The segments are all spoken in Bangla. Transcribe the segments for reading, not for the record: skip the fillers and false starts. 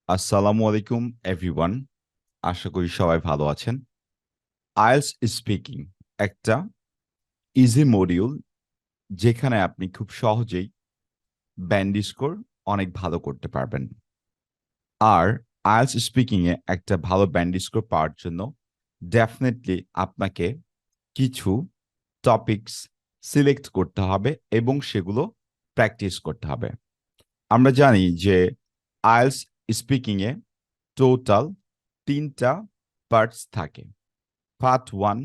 আসসালামু আলাইকুম এভরিওয়ান। আশা করি সবাই ভালো আছেন। আইএলটিএস স্পিকিং একটা ইজি মডিউল যেখানে আপনি খুব সহজেই ব্যান্ড স্কোর অনেক ভালো করতে পারবেন। আর আইএলটিএস স্পিকিং এ একটা ভালো ব্যান্ড স্কোর পাওয়ার জন্য ডেফিনেটলি আপনাকে কিছু টপিকস সিলেক্ট করতে হবে এবং সেগুলো প্র্যাকটিস করতে হবে। আমরা জানি যে আইএলটিএস স্পিকিং এ টোটাল 3টা পার্টস থাকে। Part 1,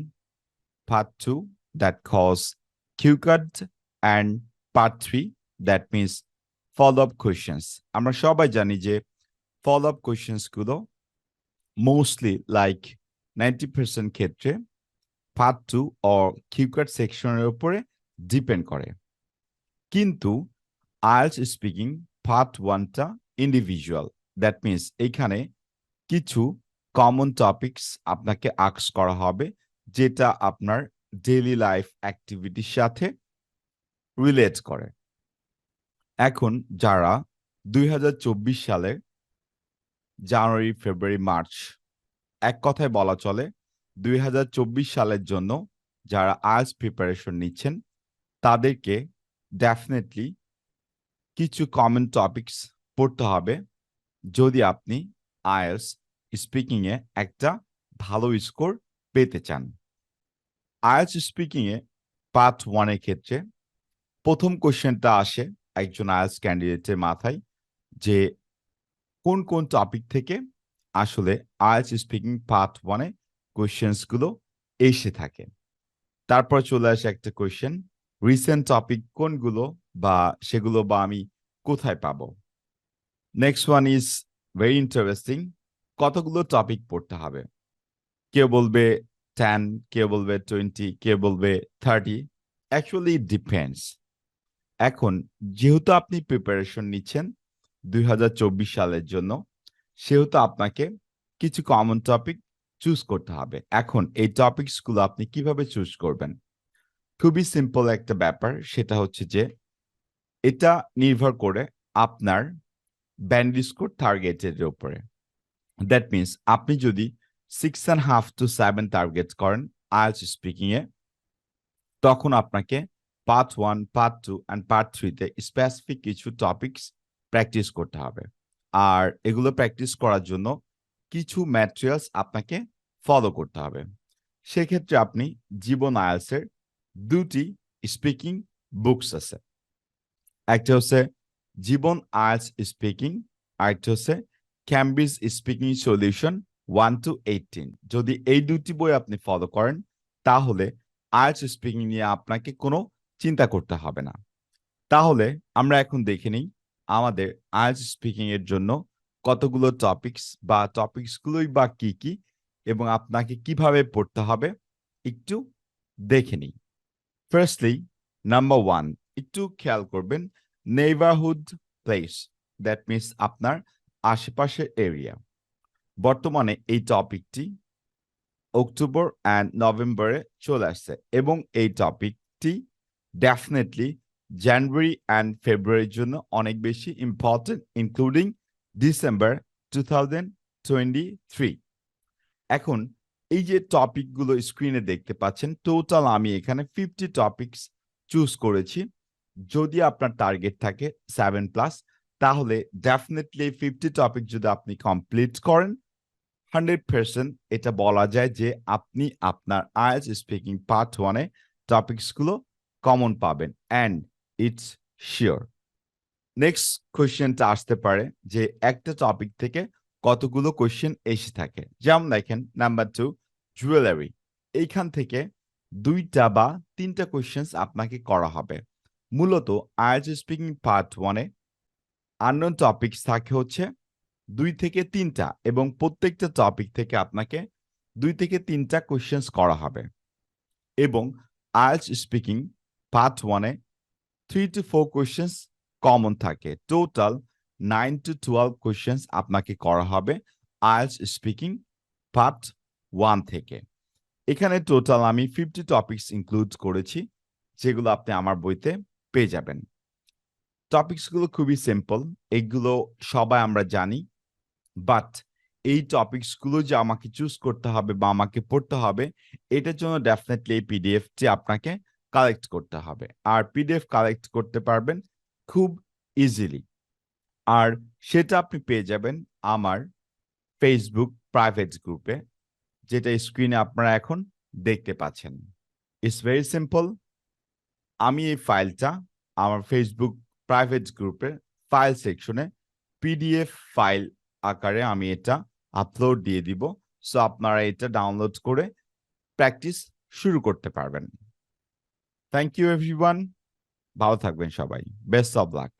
Part 2 that calls Q-card and Part 3 that means follow-up questions. আমরা সবাই জানি যে follow-up questions গুলো mostly like 90% ক্ষেত্রে Part 2 or Q-card সেকশনের উপরে ডিপেন্ড করে। কিন্তু IELTS স্পিকিং Part 1টা ইন্ডিভিজুয়াল। দ্যাট মিনস এখানে কিছু কমন টপিকস আপনাকে আস্ক করা হবে যেটা আপনার ডেইলি লাইফ অ্যাক্টিভিটির সাথে রিলেট করে। এখন যারা 2024 সালে জানুয়ারি, ফেব্রুয়ারি, মার্চ, এক কথায় বলা চলে 2024 সালের জন্য যারা আইএলটিএস প্রিপারেশন নিচ্ছেন তাদেরকে ডেফিনেটলি কিছু কমন টপিকস পড়তে হবে যদি আপনি আইএলটিএস স্পিকিং এ একটা ভালো স্কোর পেতে চান। আইএলটিএস স্পিকিং এ পার্ট 1 এর ক্ষেত্রে প্রথম কোশ্চেনটা আসে একজন আইএলটিএস ক্যান্ডিডেটের মাথায় যে কোন কোন টপিক থেকে আসলে আইএলটিএস স্পিকিং পার্ট 1 এ কোশ্চেনস গুলো এসে থাকে। তারপর চলে আসে একটা কোশ্চেন, রিসেন্ট টপিক কোনগুলো বা সেগুলো বা আমি কোথায় পাবো। Next one is very interesting, কতগুলো টপিক পড়তে হবে। কেউ বলবে 10, কেউ বলবে 20, কেউ বলবে 30। Actually it depends. এখন যেহেতু আপনি প্রিপারেশন নিচ্ছেন 2024 সালের জন্য, সেহেতু আপনাকে কিছু কমন টপিক চুজ করতে হবে। এখন এই টপিকসগুলো আপনি কিভাবে চুজ করবেন? খুবই সিম্পল একটা ব্যাপার, সেটা হচ্ছে যে এটা নির্ভর করে আপনার ব্যান্ড স্কোর টার্গেটের উপরে। দ্যাট মিনস আপনি যদি 6.5 to 7 টার্গেট করেন আইএলটিএস স্পিকিং এ, তখন আপনাকে পার্ট 1, পার্ট 2 অ্যান্ড পার্ট 3 তে স্পেসিফিক কিছু টপিকস প্র্যাকটিস করতে হবে। আর এগুলো প্র্যাকটিস করার জন্য কিছু ম্যাটেরিয়ালস আপনাকে ফলো করতে হবে। সেক্ষেত্রে আপনি জীবন আইএলটিএস এর 2টি স্পিকিং বুকস আছে। একটা হচ্ছে জীবন আইএলটিএস স্পিকিং, আরেকটা হচ্ছে ক্যামব্রিজ স্পিকিং সলিউশন 1 to 18। যদি এই 2টি বই আপনি ফলো করেন তাহলে আইএলটিএস স্পিকিং নিয়ে আপনাকে কোনো চিন্তা করতে হবে না। তাহলে আমরা এখন দেখে নিই আমাদের আইএলটিএস স্পিকিং এর জন্য কতগুলো টপিকস বা টপিকসগুলোই বা কি কি এবং আপনাকে কিভাবে পড়তে হবে একটু দেখে নিই। ফার্স্টলি নাম্বার 1, একটু খেয়াল করবেন নেইবারহুড প্লেস, দ্যাট মিনস আপনার আশেপাশের এরিয়া। বর্তমানে এই টপিকটি অক্টোবর অ্যান্ড নভেম্বরে চলে আসছে এবং এই টপিকটি ডেফিনেটলি জানুয়ারি অ্যান্ড ফেব্রুয়ারির জন্য অনেক বেশি ইম্পর্টেন্ট, ইনক্লুডিং ডিসেম্বর 2023। এখন এই যে টপিকগুলো স্ক্রিনে দেখতে পাচ্ছেন, টোটাল আমি এখানে 50 টপিকস চুজ করেছি। যদি আপনার টার্গেট থাকে 7+, তাহলে ডেফিনেটলি 50 টপিক যদি আপনি কমপ্লিট করেন 100% এটা বলা যায় যে আপনি আপনার আইএলটিএস স্পিকিং পার্ট 1 এ টপিকসগুলো কমন পাবেন অ্যান্ড ইটস শিওর। নেক্সট কোয়েশ্চেনটা আসতে পারে যে একটা টপিক থেকে কতগুলো কোয়েশ্চেন এসে থাকে। যেমন দেখেন নাম্বার 2 জুয়েলারি, এইখান থেকে 2টা বা 3টা কোয়েশ্চেন আপনাকে করা হবে। মূলত আইএলটিএস স্পিকিং পার্ট 1 এ আননোন টপিকস থাকে হচ্ছে 2 থেকে 3টা এবং প্রত্যেকটা টপিক থেকে আপনাকে 2 থেকে 3টা কোয়েশ্চেন করা হবে এবং IELTS speaking part 1 A 3 to 4 question common থাকে। টোটাল 9 to 12 কোয়েশ্চেন আপনাকে করা হবে আইএলটিএস স্পিকিং পার্ট 1 থেকে। এখানে টোটাল আমি 50 টপিকস ইনক্লুড করেছি যেগুলো আপনি আমার বইতে পেয়ে যাবেন। টপিকসগুলো খুবই সিম্পল, এগুলো সবাই আমরা জানি। বাট এই টপিকসগুলো যে আমাকে চুজ করতে হবে বা আমাকে পড়তে হবে, এটার জন্য ডেফিনেটলি এই পিডিএফটি আপনাকে কালেক্ট করতে হবে। আর পিডিএফ কালেক্ট করতে পারবেন খুব ইজিলি। আর সেটা আপনি পেয়ে যাবেন আমার ফেসবুক প্রাইভেট গ্রুপে, যেটা স্ক্রিনে আপনারা এখন দেখতে পাচ্ছেন। It's very simple. আমি এই ফাইলটা আমার ফেসবুক প্রাইভেট গ্রুপের ফাইল সেকশনে পিডিএফ ফাইল আকারে আমি এটা আপলোড দিয়ে দিব। সো আপনারা এটা ডাউনলোড করে প্র্যাকটিস শুরু করতে পারবেন। Thank you everyone. ভালো থাকবেন সবাই। Best of lakh.